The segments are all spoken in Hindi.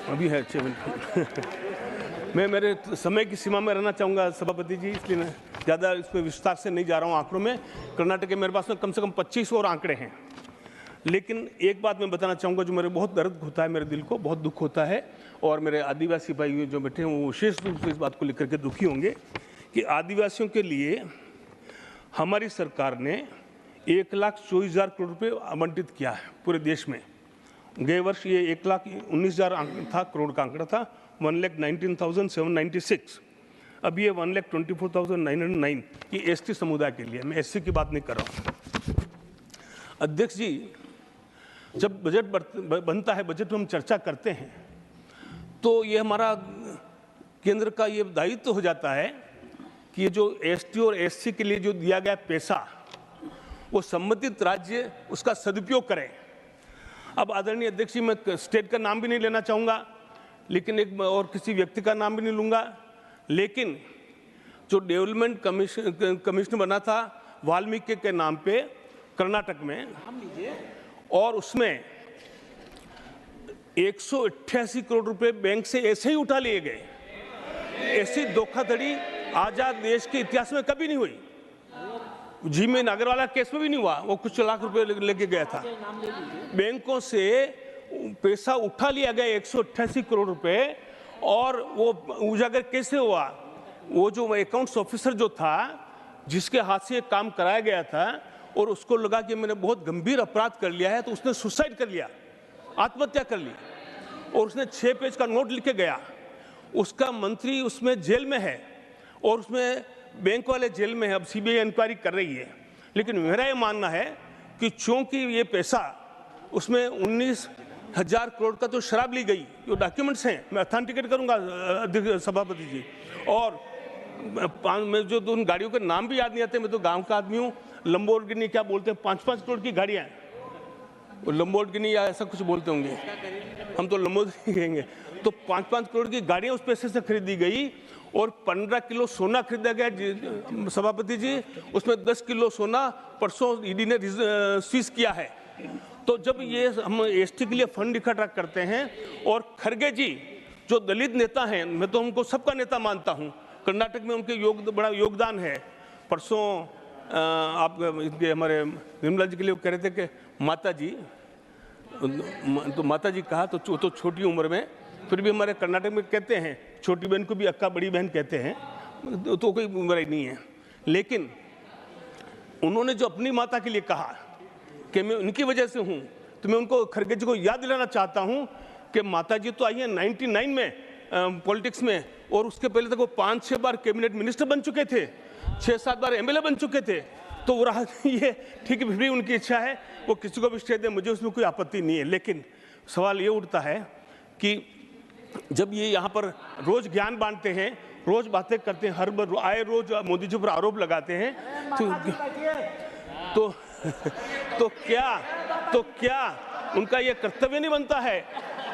अभी है 6 मिनट। मैं मेरे समय की सीमा में रहना चाहूँगा सभापति जी, इसलिए मैं ज़्यादा इस पर विस्तार से नहीं जा रहा हूँ आंकड़ों में। कर्नाटक के मेरे पास में कम से कम 25 और आंकड़े हैं, लेकिन एक बात मैं बताना चाहूँगा जो मेरे बहुत दर्द होता है, मेरे दिल को बहुत दुख होता है, और मेरे आदिवासी भाई जो बैठे हैं वो विशेष रूप से इस बात को लेकर के दुखी होंगे कि आदिवासियों के लिए हमारी सरकार ने 1,24,000 करोड़ रुपये आवंटित किया है पूरे देश में। गए वर्ष ये 1,19,000 था, करोड़ का आंकड़ा था, 1,19,796। अब ये 1,24,909 ये एसटी समुदाय के लिए, मैं एससी की बात नहीं कर रहा हूँ। अध्यक्ष जी, जब बजट बनता है, बजट में हम चर्चा करते हैं, तो ये हमारा केंद्र का ये दायित्व हो जाता है कि ये जो एसटी और एससी के लिए जो दिया गया पैसा, वो संबंधित राज्य उसका सदुपयोग करें। अब आदरणीय अध्यक्ष जी, मैं स्टेट का नाम भी नहीं लेना चाहूँगा, लेकिन एक और किसी व्यक्ति का नाम भी नहीं लूँगा, लेकिन जो डेवलपमेंट कमिश्नर बना था वाल्मीकि के नाम पे कर्नाटक में, और उसमें 188 करोड़ रुपए बैंक से ऐसे ही उठा लिए गए। ऐसी धोखाधड़ी आजाद देश के इतिहास में कभी नहीं हुई। जी में नागरवाला केस में भी नहीं हुआ, वो कुछ लाख रुपए लेके गया था। बैंकों से पैसा उठा लिया गया 188 करोड़ रुपए, और वो उजागर कैसे हुआ? वो जो अकाउंट्स ऑफिसर जो था, जिसके हाथ से काम कराया गया था, और उसको लगा कि मैंने बहुत गंभीर अपराध कर लिया है, तो उसने सुसाइड कर लिया, आत्महत्या कर ली, और उसने 6 पेज का नोट लिख के गया। उसका मंत्री उसमें जेल में है, और उसमें बैंक वाले जेल में है। अब सीबीआई इंक्वायरी कर रही है, लेकिन मेरा ये मानना है कि चूंकि ये पैसा उसमें 19,000 करोड़ का तो शराब ली गई, जो डॉक्यूमेंट्स हैं, मैं अथेंटिकेट करूंगा सभापति जी, और मैं जो उन गाड़ियों के नाम भी याद नहीं आते, मैं तो गांव का आदमी हूँ। लंबोर्गिनी क्या बोलते हैं, 5-5 करोड़ की गाड़ियाँ, वो लंबोर्गिनी या ऐसा कुछ बोलते होंगे, हम तो लंबोर्गिनी कहेंगे। तो 5-5 करोड़ की गाड़ियाँ उस पैसे से खरीदी गई, और 15 किलो सोना खरीदा गया सभापति जी। उसमें 10 किलो सोना परसों ईडी ने सीज किया है। तो जब ये हम एसटी के लिए फंड इकट्ठा करते हैं, और खरगे जी जो दलित नेता हैं, मैं तो उनको सबका नेता मानता हूँ, कर्नाटक में उनके बड़ा योगदान है। परसों आप इनके हमारे निर्मला जी के लिए कह रहे थे कि माता जी, तो माता जी कहा तो छोटी उम्र में, फिर भी हमारे कर्नाटक में कहते हैं छोटी बहन को भी अक्का बड़ी बहन कहते हैं, तो कोई बुराई नहीं है। लेकिन उन्होंने जो अपनी माता के लिए कहा कि मैं उनकी वजह से हूँ, तो मैं उनको, खरगे जी को याद दिलाना चाहता हूँ कि माता जी तो आई हैं 99 में पॉलिटिक्स में, और उसके पहले तक वो 5-6 बार कैबिनेट मिनिस्टर बन चुके थे, 6-7 बार एमएलए बन चुके थे। तो वो रहा ये ठीक है, फिर भी उनकी इच्छा है, वो किसी को भी स्टे दें, मुझे उसमें कोई आपत्ति नहीं है। लेकिन सवाल ये उठता है कि जब ये यहाँ पर रोज ज्ञान बांटते हैं, रोज बातें करते हैं, हर बार आए रोज मोदी जी पर आरोप लगाते हैं, तो क्या उनका ये कर्तव्य नहीं बनता है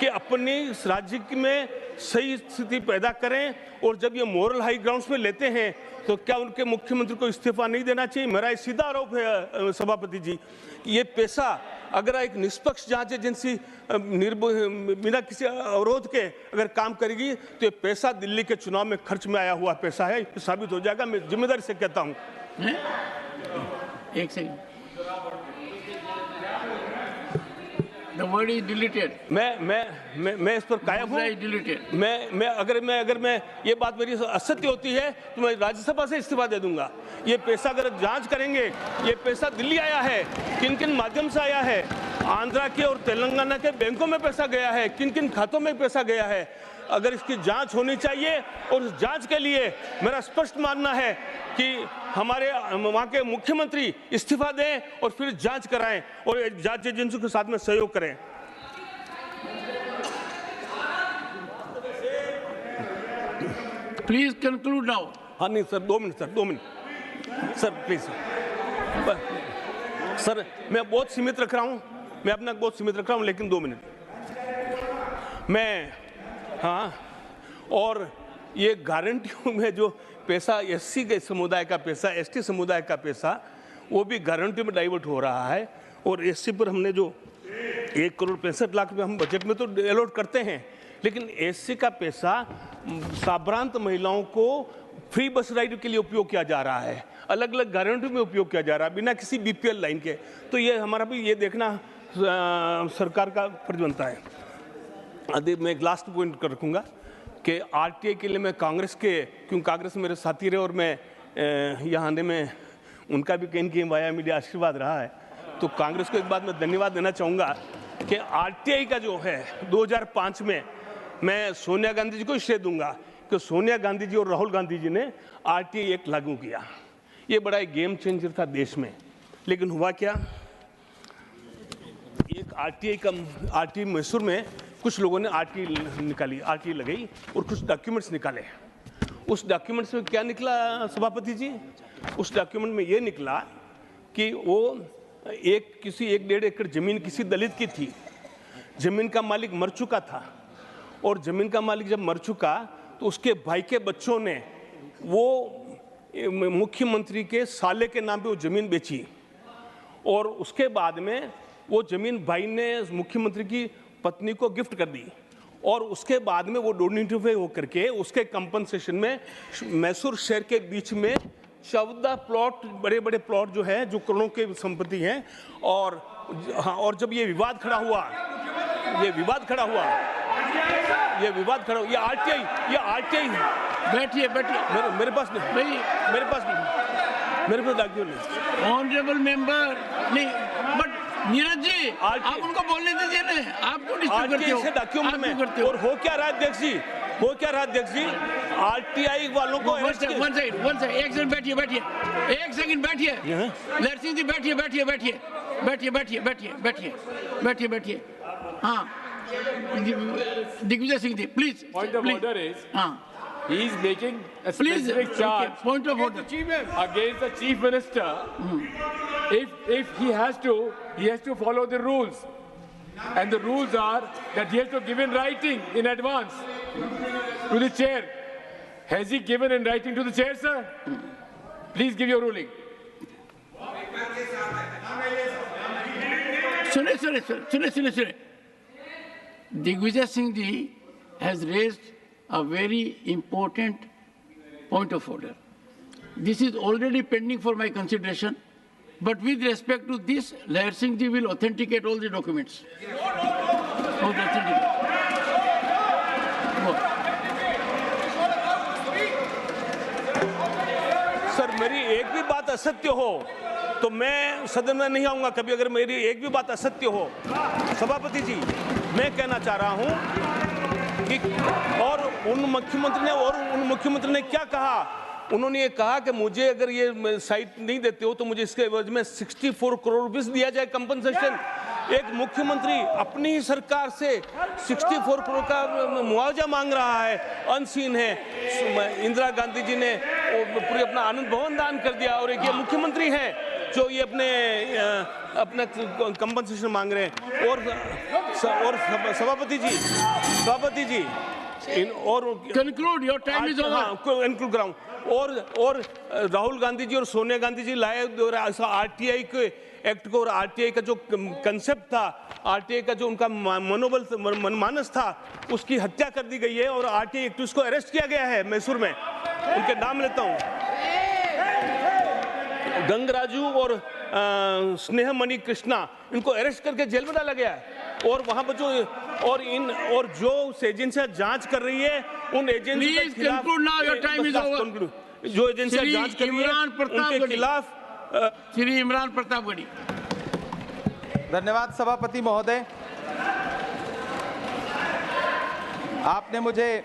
कि अपनी राज्य में सही स्थिति पैदा करें? और जब ये मोरल हाई ग्राउंड्स में लेते हैं, तो क्या उनके मुख्यमंत्री को इस्तीफा नहीं देना चाहिए? मेरा ये सीधा आरोप है सभापति जी, ये पैसा अगर एक निष्पक्ष जांच एजेंसी बिना किसी अवरोध के अगर काम करेगी, तो ये पैसा दिल्ली के चुनाव में खर्च में आया हुआ पैसा है, साबित हो जाएगा। मैं जिम्मेदारी से कहता हूँ। एक second, The word is deleted. मैं इस पर कायम हूँ। अगर मैं ये बात मेरी असत्य होती है, तो मैं राज्यसभा से इस्तीफा दे दूंगा। ये पैसा अगर जांच करेंगे, ये पैसा दिल्ली आया है, किन किन माध्यम से आया है, आंध्रा के और तेलंगाना के बैंकों में पैसा गया है, किन किन खातों में पैसा गया है, अगर इसकी जांच होनी चाहिए। और उस जांच के लिए मेरा स्पष्ट मानना है कि हमारे वहाँ के मुख्यमंत्री इस्तीफा दें और फिर जांच कराएं, और जांच एजेंसी के साथ में सहयोग करें। Please conclude now. हाँ नहीं sir, 2 minute sir, please sir, मैं बहुत सीमित रख रहा हूँ, मैं अपना बहुत सीमित रख रहा हूँ, लेकिन 2 मिनट मैं, हाँ। और ये गारंटियों में जो पैसा, एससी के समुदाय का पैसा, एसटी समुदाय का पैसा, वो भी गारंटी में डाइवर्ट हो रहा है। और एससी पर हमने जो 1,65,00,000 रुपए हम बजट में तो अलॉट करते हैं, लेकिन एससी का पैसा साभ्रांत महिलाओं को फ्री बस राइड के लिए उपयोग किया जा रहा है, अलग अलग गारंटी में उपयोग किया जा रहा है बिना किसी बीपीएल लाइन के। तो ये हमारा भी ये देखना सरकार का फर्ज बनता है। अभी मैं एक लास्ट पॉइंट कर रखूँगा कि आरटीआई के लिए मैं कांग्रेस के, क्योंकि कांग्रेस मेरे साथी रहे और मैं यहाँ आने में उनका भी कहीं कहीं वाया मीडिया आशीर्वाद रहा है, तो कांग्रेस को एक बात मैं धन्यवाद देना चाहूँगा कि आरटीआई का जो है 2005 में मैं सोनिया गांधी जी को श्रेय दूंगा कि सोनिया गांधी जी और राहुल गांधी जी ने आरटीआई एक्ट लागू किया। ये बड़ा एक गेम चेंजर था देश में। लेकिन हुआ क्या, एक आरटीआई मैसूर में कुछ लोगों ने आरटीआई निकाली, आरटीआई लगाई और कुछ डॉक्यूमेंट्स निकाले। उस डॉक्यूमेंट्स में क्या निकला सभापति जी? उस डॉक्यूमेंट में ये निकला कि वो किसी 1.5 एकड़ जमीन किसी दलित की थी, जमीन का मालिक मर चुका था, और जमीन का मालिक जब मर चुका तो उसके भाई के बच्चों ने वो मुख्यमंत्री के साले के नाम पे वो जमीन बेची, और उसके बाद में वो जमीन भाई ने मुख्यमंत्री की पत्नी को गिफ्ट कर दी, और उसके बाद में वो डोनेटिव होकर के उसके कंपनसेशन में मैसूर शहर के बीच में 14 प्लॉट, बड़े बड़े प्लॉट जो है, जो करोड़ों की संपत्ति है। और जब ये विवाद खड़ा हुआ, ये आरटीआई बैठिए मेरे पास डॉक्यूमेंट नहीं। ऑनरेबल मेंबर नहीं, बट नीरज जी आप उनको बोलने दीजिए ना, आप क्यों डिस्टर्ब करते हो? डॉक्यूमेंट में और हो क्या रहा है अध्यक्ष जी, आरटीआई वालों को वन सेकंड एक सेकंड बैठिए लहर सिंह जी बैठिए। हाँ Digvijay Singh ji please. Point of order is, हाँ he is making a Please, specific charge point of order. against the chief minister. If he has to follow the rules, and the rules are that he has to give in writing in advance to the chair. Has he given in writing to the chair, sir? Please give your ruling. सुने Digvijay Singh ji has raised a very important point of order. This is already pending for my consideration, but with respect to this, Lair Singh ji will authenticate all the documents. Sir, मेरी एक भी बात असत्य हो तो मैं सदन में नहीं आऊंगा कभी, अगर मेरी एक भी बात असत्य हो। सभापति जी, मैं कहना चाह रहा हूं कि उन मुख्यमंत्री ने क्या कहा? उन्होंने ये कहा कि मुझे अगर ये साइट नहीं देते हो तो मुझे इसके एवज में 64 करोड़ रुपए दिया जाए कंपनसेशन। एक मुख्यमंत्री अपनी ही सरकार से 64 करोड़ का मुआवजा मांग रहा है, अनसीन है। इंदिरा गांधी जी ने पूरे अपना आनंद भवन दान कर दिया, और एक ये मुख्यमंत्री है जो ये अपना कंपनसेशन मांग रहे हैं। और सभापति जी conclude, your time is over. Include कराऊं, और राहुल गांधी जी और सोनिया गांधी जी लाए आरटीआई के एक्ट को, और आरटीआई का जो कंसेप्ट था, आरटीआई का जो उनका मनोबल मनमानस था, उसकी हत्या कर दी गई है, और आरटीआई एक्टिविस्ट को अरेस्ट किया गया है मैसूर में। उनके नाम लेता हूं, गंगराजू और स्नेहमणि कृष्णा, इनको अरेस्ट करके जेल में डाला गया है। और वहां पर जो एजेंसियां जांच कर रही है, उन एजेंसी के खिलाफ जो एजेंसियां जांच कर रही है उनके खिलाफ श्री इमरान प्रतापगढ़ी। धन्यवाद सभापति महोदय, आपने मुझे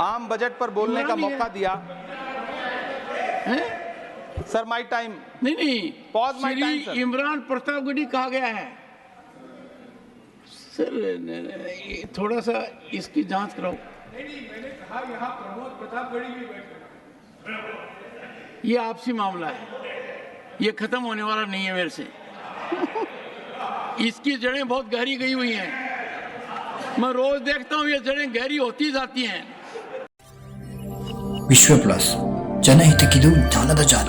आम बजट पर बोलने का मौका दिया। Sir my time. नहीं, pause my time sir. Imran Pratapgarhi कहा गया है सर, थोड़ा सा इसकी जांच कराओ। मैंने कहा यहाँ प्रमोद प्रतापगढ़ी भी बैठे। ये आपसी मामला है, ये खत्म होने वाला नहीं है मेरे से। इसकी जड़ें बहुत गहरी गई हुई हैं, मैं रोज देखता हूँ ये जड़ें गहरी होती जाती हैं। विश्व प्लस जनहितक्किದು ಜ್ಞಾನದ ಜಾಲ।